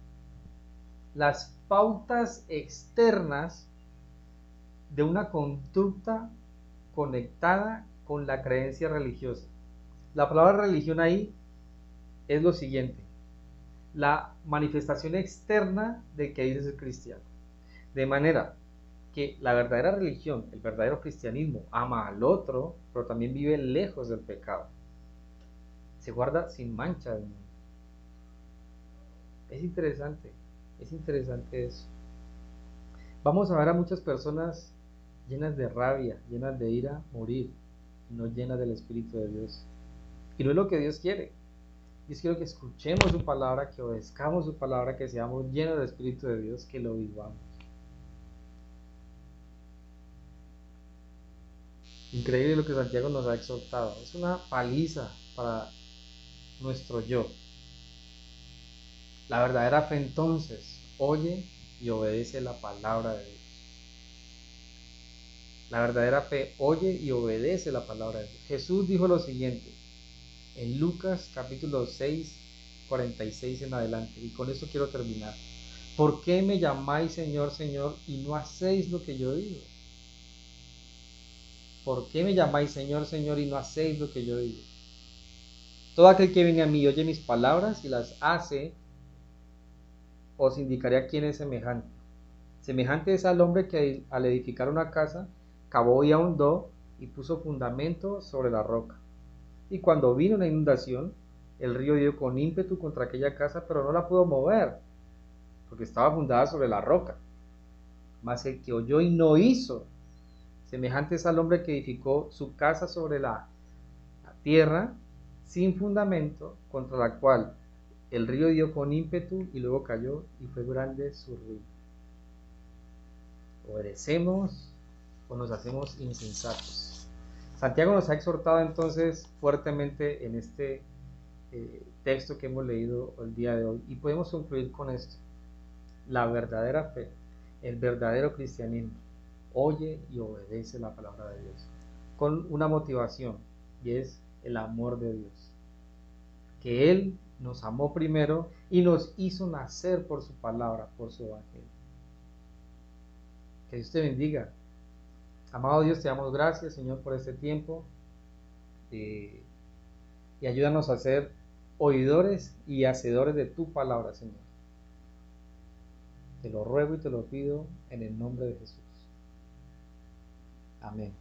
las pautas externas de una conducta conectada con la creencia religiosa. La palabra religión ahí es lo siguiente: la manifestación externa de que dice ser cristiano. De manera que la verdadera religión, el verdadero cristianismo, ama al otro, pero también vive lejos del pecado. Se guarda sin mancha del mundo. Es interesante eso. Vamos a ver a muchas personas llenas de rabia, llenas de ira, morir, no llenas del Espíritu de Dios. Y no es lo que Dios quiere. Dios quiere que escuchemos su palabra, que obedezcamos su palabra, que seamos llenos del Espíritu de Dios, que lo vivamos. Increíble lo que Santiago nos ha exhortado. Es una paliza para nuestro yo. La verdadera fe entonces oye y obedece la palabra de Dios. La verdadera fe oye y obedece la palabra de Dios. Jesús dijo lo siguiente en Lucas capítulo 6, 46 en adelante, y con esto quiero terminar. ¿Por qué me llamáis Señor, Señor, y no hacéis lo que yo digo? ¿Por qué me llamáis Señor, Señor, y no hacéis lo que yo digo? Todo aquel que viene a mí y oye mis palabras y las hace, os indicaré a quién es semejante. Semejante es al hombre que al edificar una casa, cavó y ahondó y puso fundamento sobre la roca. Y cuando vino una inundación, el río dio con ímpetu contra aquella casa, pero no la pudo mover, porque estaba fundada sobre la roca. Mas el que oyó y no hizo, semejante es al hombre que edificó su casa sobre la tierra, sin fundamento, contra la cual el río dio con ímpetu y luego cayó, y fue grande su ruina. ¿Obedecemos o nos hacemos insensatos? Santiago nos ha exhortado entonces fuertemente en este texto que hemos leído el día de hoy, y podemos concluir con esto: la verdadera fe, el verdadero cristianismo, oye y obedece la palabra de Dios con una motivación, y es el amor de Dios, que Él nos amó primero y nos hizo nacer por su palabra, por su evangelio. Que Dios te bendiga. Amado Dios, te damos gracias, Señor, por este tiempo, y ayúdanos a ser oidores y hacedores de tu palabra, Señor. Te lo ruego y te lo pido en el nombre de Jesús. Amén.